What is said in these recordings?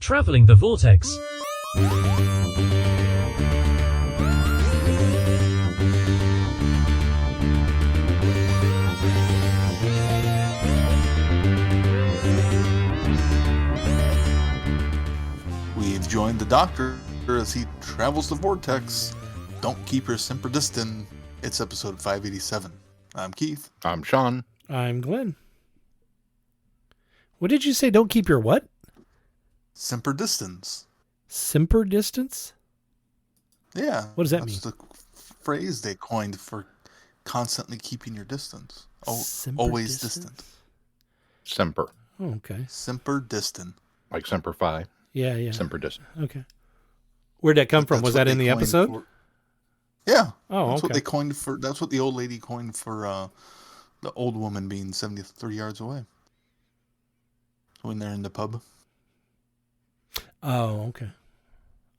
Traveling the Vortex. We've joined the Doctor as he travels the Vortex. Don't keep your Semper Distans. It's episode 587. I'm Keith. I'm Sean. I'm Glenn. What did you say? Don't keep your what? Semper Distans. Semper distance? Yeah. What does that that's mean? The phrase they coined for constantly keeping your distance. Semper Always distance? distant. Semper. Oh, okay. Semper Distant. Like Semper Fi. Yeah. Semper Distant. Okay. Where'd that come from? That's Was what that in they the coined episode? Yeah. Oh, That's what okay. they coined for. That's what the old lady coined for the old woman being 73 yards away. When they're in the pub. Oh, okay.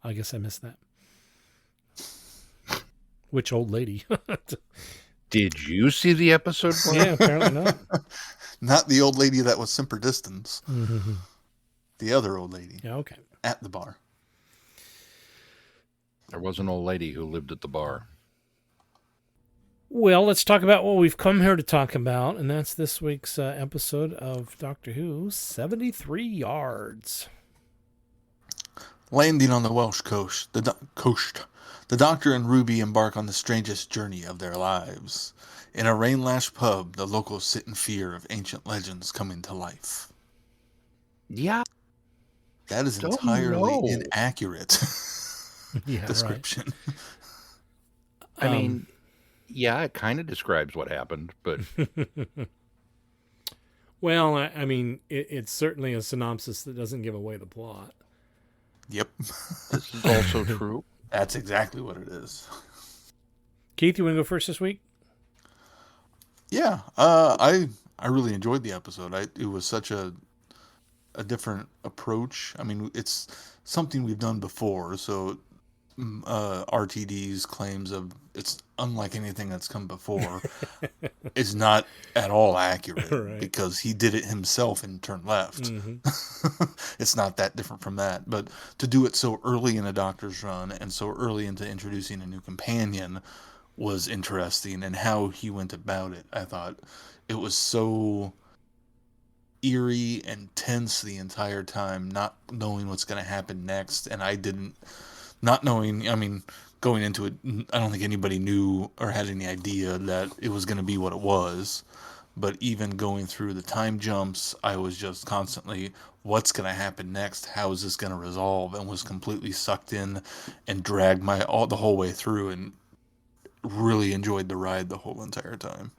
I guess I missed that. Which old lady? Did you see the episode? Yeah, apparently not. Not the old lady that was Semper Distance. Mm-hmm. The other old lady. Yeah, okay. At the bar. There was an old lady who lived at the bar. Well, let's talk about what we've come here to talk about, and that's this week's episode of Doctor Who 73 Yards. Landing on the Welsh coast, the Doctor and Ruby embark on the strangest journey of their lives. In a rain-lashed pub, the locals sit in fear of ancient legends coming to life. Yeah. That is Don't entirely know. inaccurate Yeah, description. I mean, yeah, it kind of describes what happened, but Well, I mean, it's certainly a synopsis that doesn't give away the plot. Yep. this is also true. That's exactly what it is. Keith, you want to go first this week? Yeah, I really enjoyed the episode. It was such a different approach. I mean, it's something we've done before, so RTD's claims of it's unlike anything that's come before is not at all accurate Right. because he did it himself and turned left. Mm-hmm. It's not that different from that, but to do it so early in a Doctor's run and so early into introducing a new companion was interesting, and how he went about it. I thought it was so eerie and tense the entire time, not knowing what's going to happen next. And not knowing, I mean, going into it, I don't think anybody knew or had any idea that it was going to be what it was. But even going through the time jumps, I was just constantly, what's going to happen next? How is this going to resolve? And was completely sucked in and dragged the whole way through, and really enjoyed the ride the whole entire time.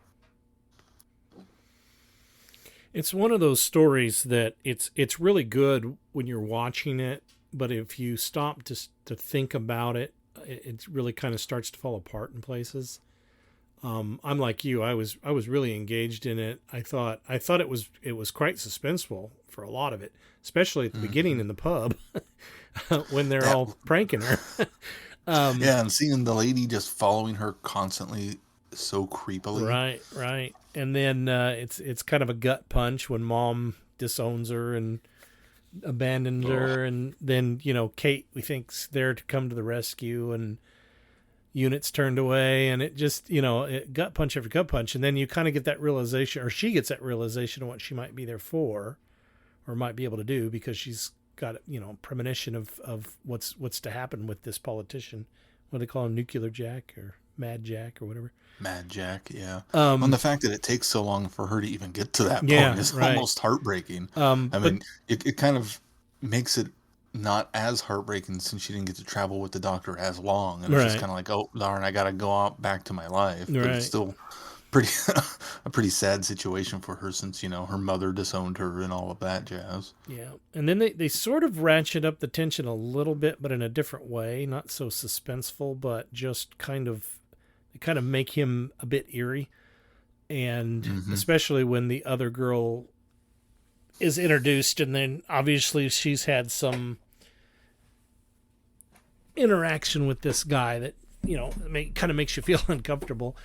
It's one of those stories that it's really good when you're watching it, but if you stop to think about it, it really kind of starts to fall apart in places. I'm like you. I was really engaged in it. I thought it was quite suspenseful for a lot of it, especially at the beginning in the pub when they're all pranking her. Yeah, and seeing the lady just following her constantly so creepily. Right. And then it's kind of a gut punch when Mom disowns her and abandons her, and then Kate, we think's there to come to the rescue, and Unit's turned away, and it just gut punch after gut punch, and then you kind of get that realization, or she gets that realization of what she might be there for, or might be able to do, because she's got premonition of what's to happen with this politician. What do they call him, Nuclear Jack or Mad Jack or whatever? Mad Jack, yeah. And the fact that it takes so long for her to even get to that point is almost heartbreaking. It kind of makes it not as heartbreaking since she didn't get to travel with the Doctor as long, and it's just kind of like, oh darn, I gotta go out back to my life. But it's still a pretty sad situation for her, since her mother disowned her and all of that jazz. Yeah, and then they sort of ratchet up the tension a little bit, but in a different way, not so suspenseful, but just kind of make him a bit eerie, and especially when the other girl is introduced, and then obviously she's had some interaction with this guy that kind of makes you feel uncomfortable.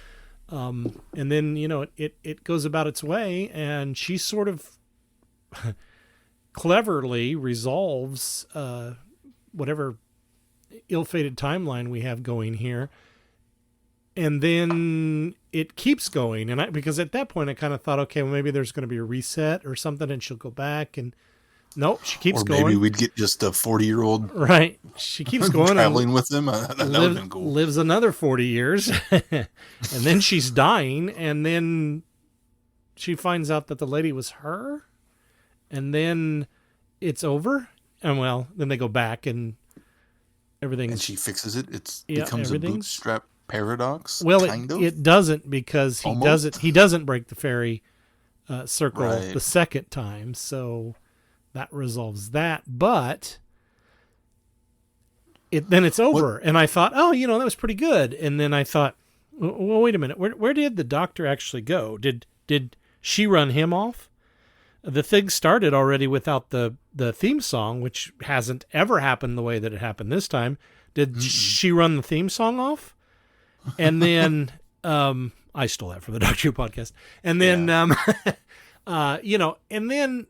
And then it goes about its way, and she sort of cleverly resolves whatever ill-fated timeline we have going here, and then it keeps going. And because at that point I kind of thought, okay, well, maybe there's going to be a reset or something, and she'll go back. And nope, she keeps going. Or maybe we'd get just a 40-year-old right. She keeps going traveling with him. That would have been cool. Lives another 40 years, and then she's dying, and then she finds out that the lady was her, and then it's over. And well, then they go back and everything. And she fixes it. It becomes a bootstrap paradox. Well, it doesn't, because he doesn't break the fairy circle the second time, so that resolves that. But then it's over, and I thought, oh, that was pretty good. And then I thought, well, wait a minute, where did the Doctor actually go? Did she run him off? The thing started already without the theme song, which hasn't ever happened the way that it happened this time. Did she run the theme song off? And then I stole that from the Doctor Who podcast. And then and then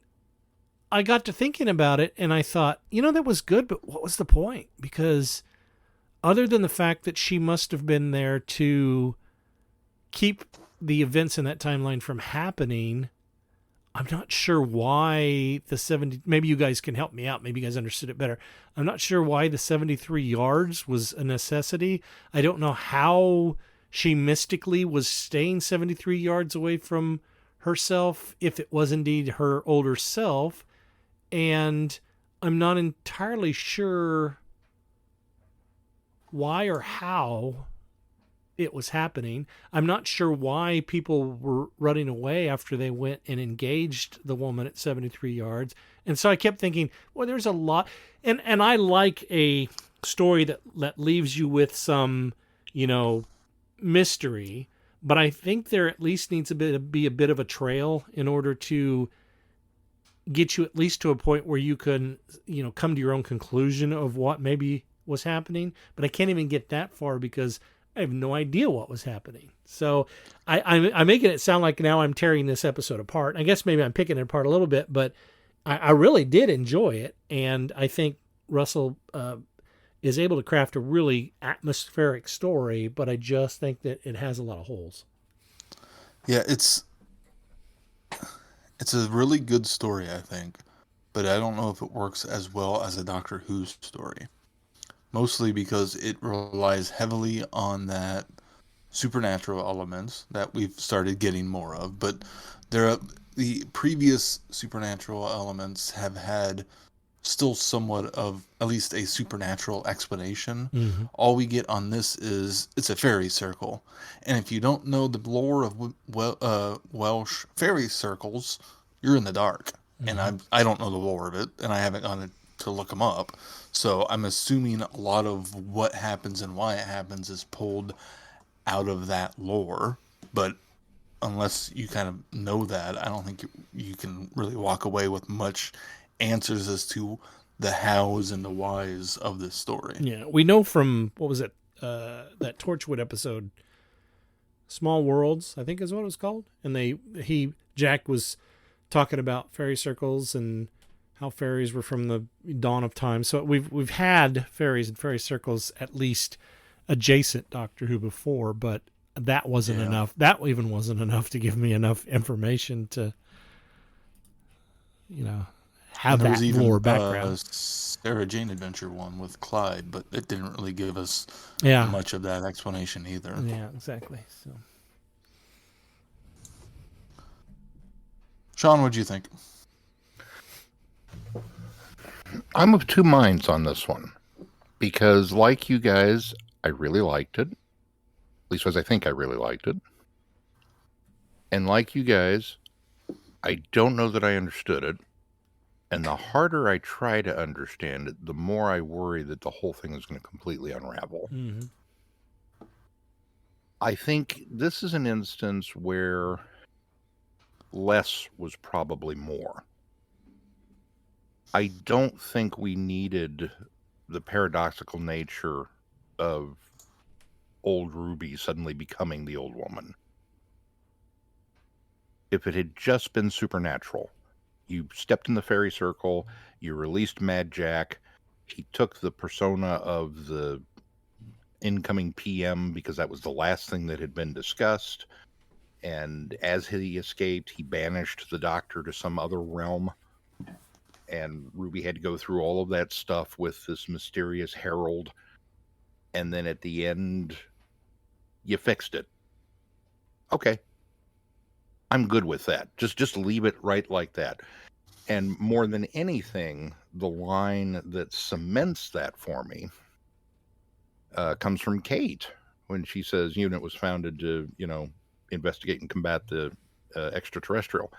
I got to thinking about it, and I thought, that was good, but what was the point? Because other than the fact that she must have been there to keep the events in that timeline from happening, I'm not sure why the 70, maybe you guys can help me out. Maybe you guys understood it better. I'm not sure why the 73 yards was a necessity. I don't know how she mystically was staying 73 yards away from herself, if it was indeed her older self. And I'm not entirely sure why or how it was happening. I'm not sure why people were running away after they went and engaged the woman at 73 yards. And so I kept thinking, well, there's a lot. And I like a story that leaves you with some, mystery. But I think there at least needs to be a bit of a trail in order to get you at least to a point where you can, come to your own conclusion of what maybe was happening. But I can't even get that far because I have no idea what was happening. So I'm making it sound like now I'm tearing this episode apart. I guess maybe I'm picking it apart a little bit, but I really did enjoy it. And I think Russell is able to craft a really atmospheric story, but I just think that it has a lot of holes. Yeah, it's a really good story, I think, but I don't know if it works as well as a Doctor Who story. Mostly because it relies heavily on that supernatural elements that we've started getting more of. But the previous supernatural elements have had still somewhat of at least a supernatural explanation. Mm-hmm. All we get on this is it's a fairy circle. And if you don't know the lore of Welsh fairy circles, you're in the dark. Mm-hmm. And I don't know the lore of it, and I haven't gone to look them up. So I'm assuming a lot of what happens and why it happens is pulled out of that lore. But unless you kind of know that, I don't think you can really walk away with much answers as to the hows and the whys of this story. Yeah, we know from, what was it, that Torchwood episode, Small Worlds, I think is what it was called. And Jack was talking about fairy circles and how fairies were from the dawn of time. So we've had fairies and fairy circles at least adjacent Doctor Who before, but that wasn't enough. That even wasn't enough to give me enough information to, have that lore background. Sarah Jane Adventure one with Clyde, but it didn't really give us much of that explanation either. Yeah, exactly. So, Sean, what'd you think? I'm of two minds on this one, because like you guys, I really liked it. At least as I think I really liked it. And like you guys, I don't know that I understood it. And the harder I try to understand it, the more I worry that the whole thing is going to completely unravel. Mm-hmm. I think this is an instance where less was probably more. I don't think we needed the paradoxical nature of old Ruby suddenly becoming the old woman. If it had just been supernatural, You stepped in the fairy circle, you released Mad Jack, he took the persona of the incoming PM because that was the last thing that had been discussed. And as he escaped, he banished the Doctor to some other realm. And Ruby had to go through all of that stuff with this mysterious herald. And then at the end, you fixed it. Okay. I'm good with that. Just leave it right like that. And more than anything, the line that cements that for me comes from Kate when she says unit was founded to, investigate and combat the extraterrestrial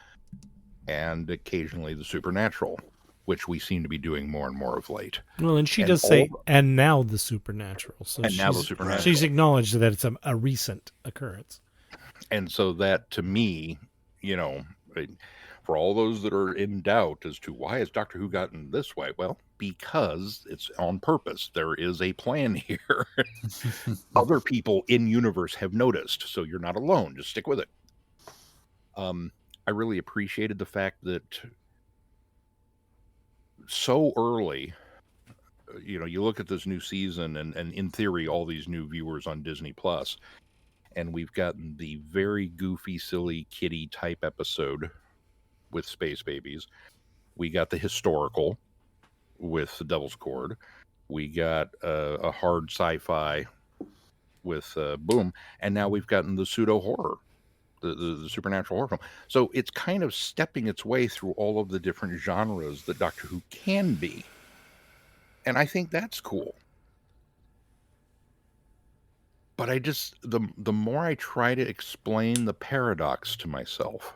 and occasionally the supernatural, which we seem to be doing more and more of late. Well, and she And does say, and now the supernatural. So and now the supernatural. She's acknowledged that it's a recent occurrence. And so that, to me, for all those that are in doubt as to why has Doctor Who gotten this way, well, because it's on purpose. There is a plan here. Other people in universe have noticed, so you're not alone. Just stick with it. I really appreciated the fact that so early, you look at this new season and in theory, all these new viewers on Disney Plus, and we've gotten the very goofy, silly kitty type episode with Space Babies. We got the historical with the Devil's Cord. We got a hard sci-fi with Boom, and now we've gotten the pseudo horror, the supernatural horror film. So it's kind of stepping its way through all of the different genres that Doctor Who can be, and I think that's cool. But I just the more I try to explain the paradox to myself,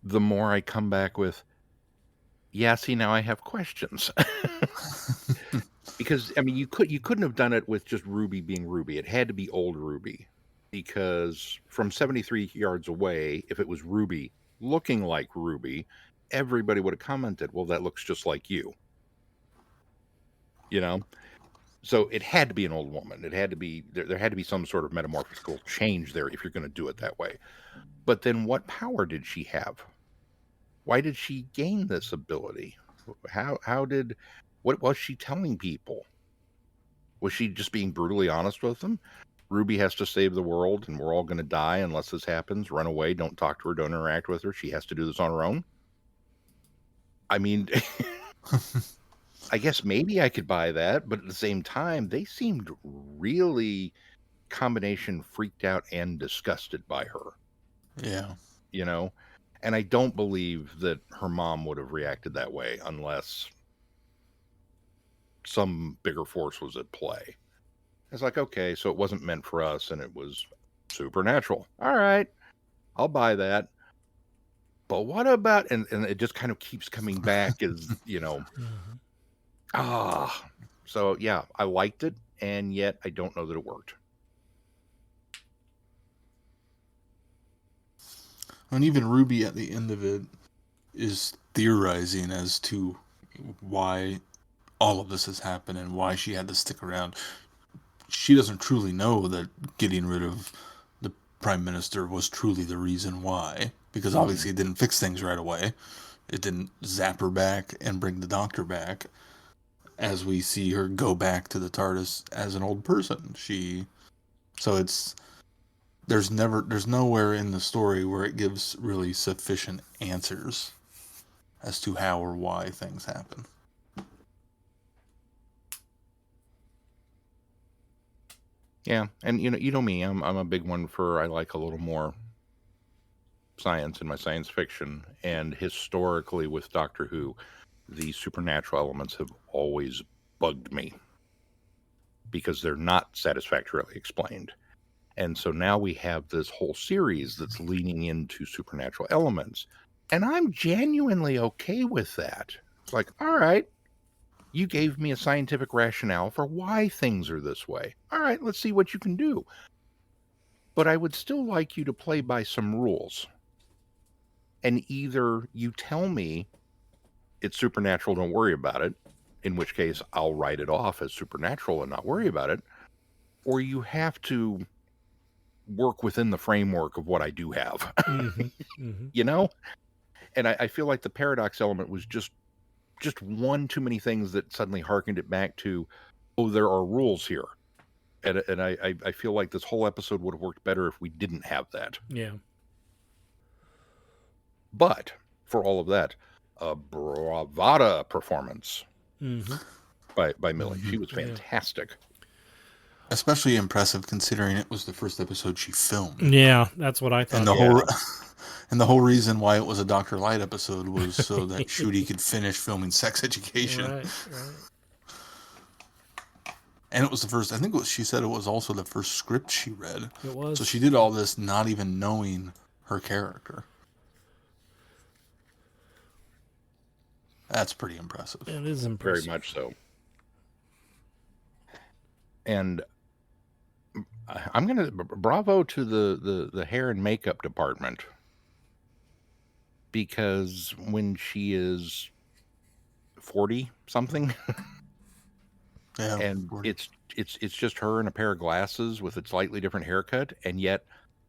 the more I come back with, yeah, see, now I have questions. Because, I mean, you couldn't have done it with just Ruby being Ruby. It had to be old Ruby. Because from 73 yards away, if it was Ruby looking like Ruby, everybody would have commented, well, that looks just like you. So it had to be an old woman. It had to be, there had to be some sort of metamorphical change there if you're going to do it that way. But then what power did she have? Why did she gain this ability? What was she telling people? Was she just being brutally honest with them? Ruby has to save the world and we're all going to die unless this happens. Run away. Don't talk to her. Don't interact with her. She has to do this on her own. I mean, I guess maybe I could buy that, but at the same time, they seemed really combination freaked out and disgusted by her. Yeah. And I don't believe that her mom would have reacted that way unless some bigger force was at play. It's like, okay, so it wasn't meant for us and it was supernatural. All right, I'll buy that. But what about, and it just kind of keeps coming back as, so yeah, I liked it, and yet I don't know that it worked. And even Ruby at the end of it is theorizing as to why all of this has happened and why she had to stick around. She doesn't truly know that getting rid of the Prime Minister was truly the reason why, because obviously it didn't fix things right away. It didn't zap her back and bring the Doctor back, as we see her go back to the TARDIS as an old person. There's nowhere in the story where it gives really sufficient answers as to how or why things happen. Yeah, and you know me, I'm a big one for, I like a little more science in my science fiction, and historically with Doctor Who, the supernatural elements have always bugged me because they're not satisfactorily explained. And so now we have this whole series that's leaning into supernatural elements, and I'm genuinely okay with that. It's like, all right, you gave me a scientific rationale for why things are this way. All right, let's see what you can do. But I would still like you to play by some rules. And either you tell me it's supernatural, don't worry about it, in which case I'll write it off as supernatural and not worry about it, or you have to work within the framework of what I do have. And I feel like the paradox element was just one too many things that suddenly harkened it back to, oh, there are rules here. And I feel like this whole episode would have worked better if we didn't have that. Yeah. But for all of that, a bravada performance by Millie. She was fantastic. Especially impressive considering it was the first episode she filmed. Yeah, that's what I thought. And the whole reason why it was a Dr. Light episode was so that Shooty could finish filming Sex Education. Right. And it was the first, I think she said it was also the first script she read. It was. So she did all this not even knowing her character. That's pretty impressive. It is impressive. Very much so. And I'm going to bravo to the hair and makeup department, because when she is 40 something and 40. it's just her in a pair of glasses with a slightly different haircut, and yet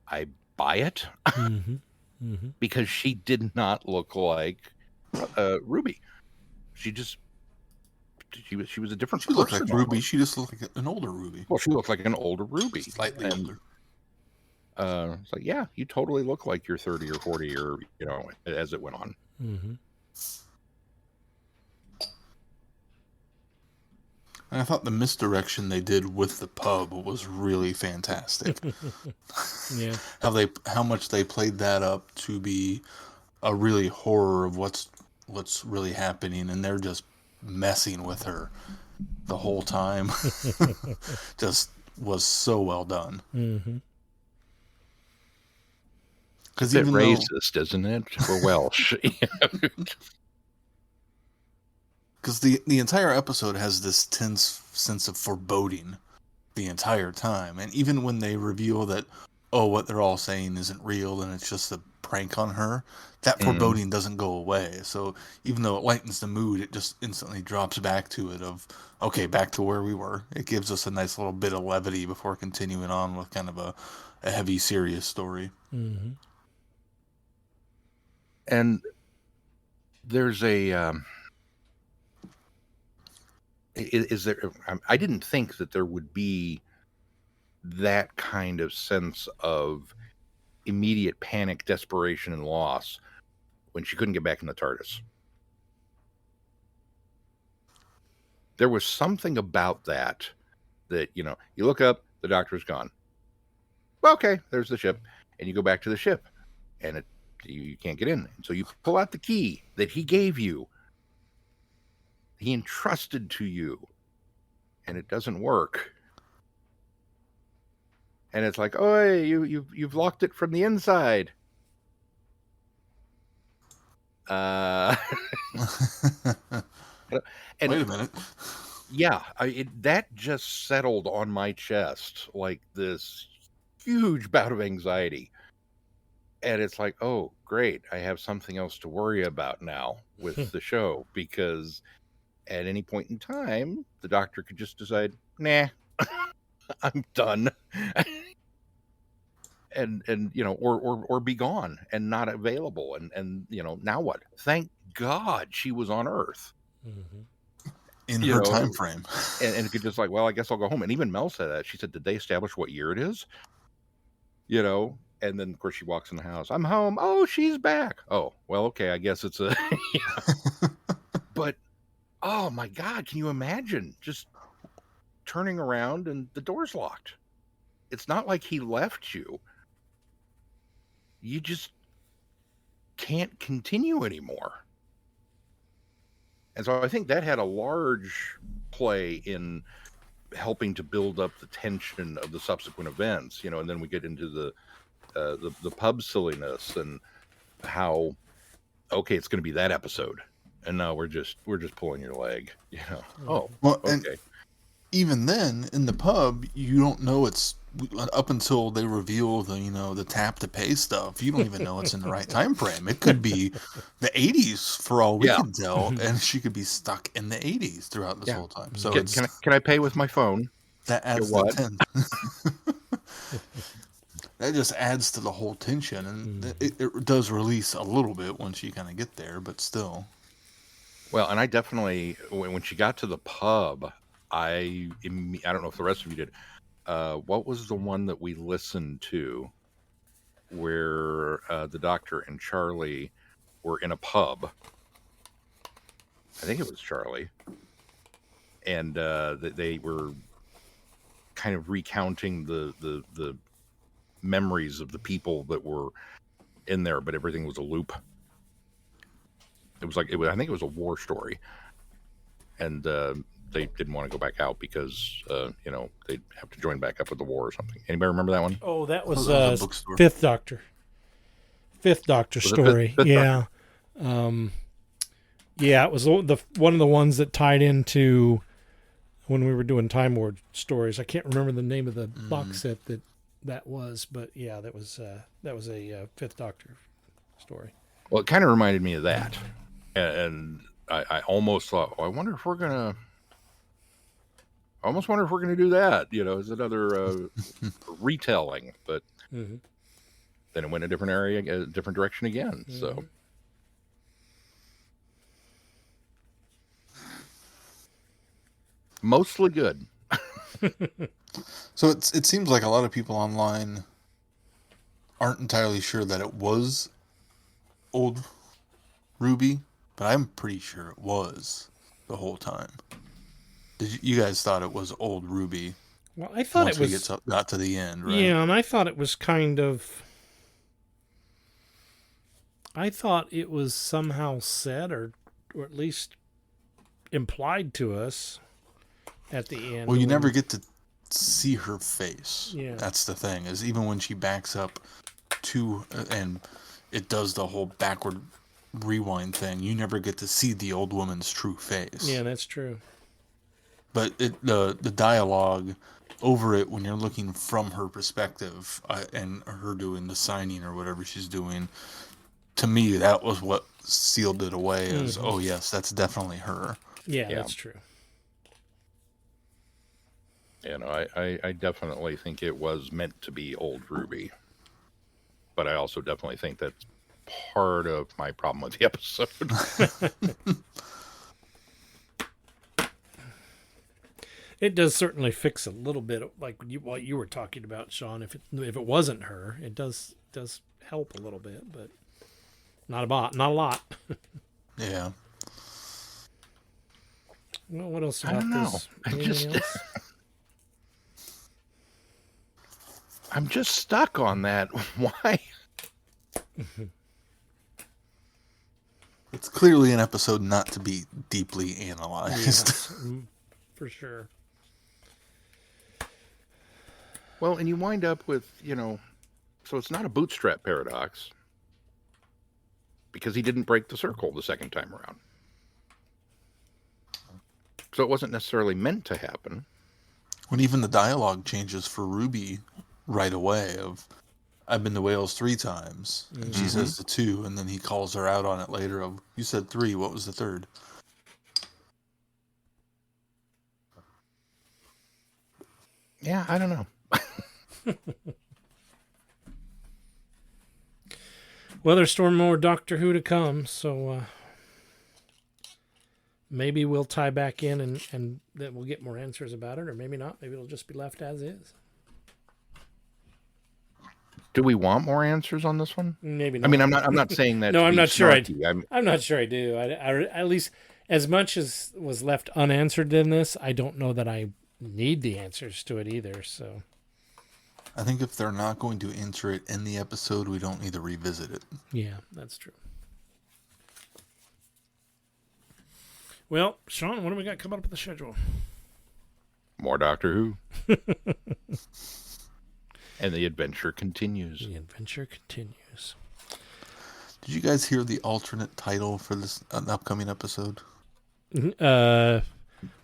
I buy it because she did not look like Ruby. She was a different person. She looked like Ruby. She just looked like an older Ruby. Well, she looked like an older Ruby. Slightly older. It's like, yeah, you totally look like you're 30 or 40 or, as it went on. And I thought the misdirection they did with the pub was really fantastic. Yeah. How much they played that up to be a really horror of what's really happening, and they're just messing with her the whole time. Just was so well done. Because it's racist, isn't it? We're Welsh. Because the entire episode has this tense sense of foreboding the entire time, and even when they reveal that, what they're all saying isn't real and it's just a prank on her, that foreboding doesn't go away. So even though it lightens the mood, it just instantly drops back to it of, okay, back to where we were. It gives us a nice little bit of levity before continuing on with kind of a heavy, serious story. And there's a... is there... I didn't think that there would be that kind of sense of immediate panic, desperation, and loss when she couldn't get back in the TARDIS. There was something about that you look up, the Doctor's gone. Well, okay, there's the ship, and you go back to the ship, and you can't get in. So you pull out the key that he gave you, he entrusted to you, and it doesn't work. And it's like, oh, you've locked it from the inside. And wait a minute. Yeah, that just settled on my chest like this huge bout of anxiety. And it's like, oh, great, I have something else to worry about now with the show, because at any point in time, the Doctor could just decide, nah, I'm done. and or be gone and not available, and now what? Thank God she was on Earth in her time frame, and it could just like, well, I guess I'll go home. And even Mel said that. She said, did they establish what year it is? And then of course she walks in the house, I'm home. Oh, she's back. Oh, well, okay, I guess it's a but oh my God, can you imagine just turning around and the door's locked? It's not like he left you. You just can't continue anymore. And so I think that had a large play in helping to build up the tension of the subsequent events, and then we get into the pub silliness and how, okay, it's going to be that episode, and now we're just pulling your leg, Oh, well, okay. And even then, in the pub, you don't know it's up until they reveal the tap to pay stuff. You don't even know it's in the right time frame. It could be the 80s for all we can tell, and she could be stuck in the 80s throughout this whole time. So can I pay with my phone? That adds the 10. that just adds to the whole tension, and it does release a little bit once you kind of get there, but still. Well, and I definitely, when she got to the pub, I don't know if the rest of you did. What was the one that we listened to where the Doctor and Charlie were in a pub? I think it was Charlie. And they were kind of recounting the memories of the people that were in there, but everything was a loop. It was like, I think it was a war story. And they didn't want to go back out because, they'd have to join back up with the war or something. Anybody remember that one? Oh, that was a bookstore. Fifth Doctor. Fifth Doctor story. Fifth yeah. Doctor? Yeah, it was one of the ones that tied into when we were doing Time Lord stories. I can't remember the name of the box set that was, but yeah, that was a Fifth Doctor story. Well, it kind of reminded me of that. And I almost thought, I wonder if we're going to... I almost wonder if we're going to do that, as another retelling. But then it went a different area, a different direction again. So mostly good. So it seems like a lot of people online aren't entirely sure that it was old Ruby, but I'm pretty sure it was the whole time. You guys thought it was old Ruby? Well, I thought once it was. Got to the end, right? Yeah, and I thought it was kind of. I thought it was somehow said, or at least implied to us at the end. Well, you never get to see her face. Yeah, that's the thing. Is even when she backs up to and it does the whole backward rewind thing, you never get to see the old woman's true face. Yeah, that's true. But the dialogue over it, when you're looking from her perspective and her doing the signing or whatever she's doing, to me, that was what sealed it away as, oh, yes, that's definitely her. Yeah, that's true. I definitely think it was meant to be old Ruby. But I also definitely think that's part of my problem with the episode. It does certainly fix a little bit, like what you were talking about, Sean. If it wasn't her, it does help a little bit, but not a lot. Yeah. Well, what else I about don't know. this? Anything else? I'm just stuck on that. Why? It's clearly an episode not to be deeply analyzed. Yes, for sure. Well, and you wind up with, so it's not a bootstrap paradox because he didn't break the circle the second time around. So it wasn't necessarily meant to happen. When even the dialogue changes for Ruby right away of, I've been to Wales 3 times. And she says the 2, and then he calls her out on it later of, you said 3, what was the 3rd? Yeah, I don't know. Well, there's still more Doctor Who to come, so maybe we'll tie back in and then we'll get more answers about it, or maybe not. Maybe it'll just be left as is. Do we want more answers on this one? Maybe not. I mean, I'm not saying that. No, I'm not sure. I'm not sure I do. I at least as much as was left unanswered in this, I don't know that I need the answers to it either. So I think if they're not going to answer it in the episode, we don't need to revisit it. Yeah, that's true. Well, Sean, what do we got coming up with the schedule? More Doctor Who. And the adventure continues. The adventure continues. Did you guys hear the alternate title for this upcoming episode? One of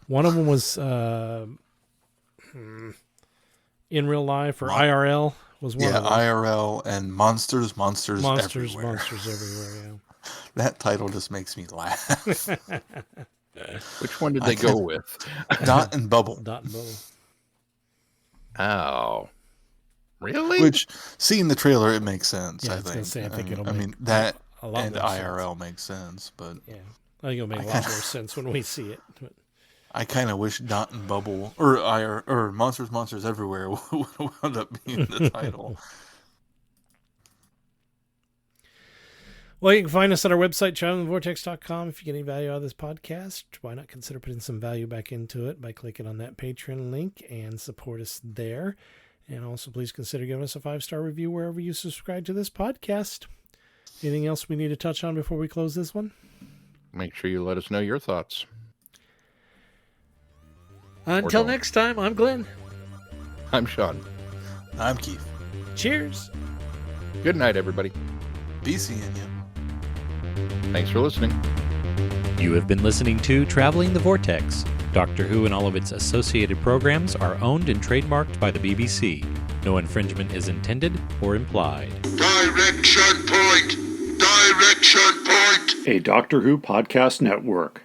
them was in real life, or IRL was one of them. Yeah, IRL and monsters everywhere. Monsters everywhere, yeah. That title just makes me laugh. Which one did they go with? Dot and Bubble. Dot and Bubble. Oh. Really? Which, seeing the trailer, it makes sense. Yeah, I I was gonna think. say, I think it'll I make mean that a lot and more sense. IRL makes sense, but Yeah, I think it'll make a lot more sense when we see it. But I kind of wish Dot and Bubble or Monsters Everywhere would wound up being the title. well, you can find us at our website, travelingthevortex.com. If you get any value out of this podcast, why not consider putting some value back into it by clicking on that Patreon link and support us there. And also, please consider giving us a 5-star review wherever you subscribe to this podcast. Anything else we need to touch on before we close this one? Make sure you let us know your thoughts. Until next time, I'm Glenn. I'm Sean. I'm Keith. Cheers. Good night, everybody. Be seeing you. Thanks for listening. You have been listening to Traveling the Vortex. Doctor Who and all of its associated programs are owned and trademarked by the BBC. No infringement is intended or implied. Direction point! Direction point! A Doctor Who podcast network.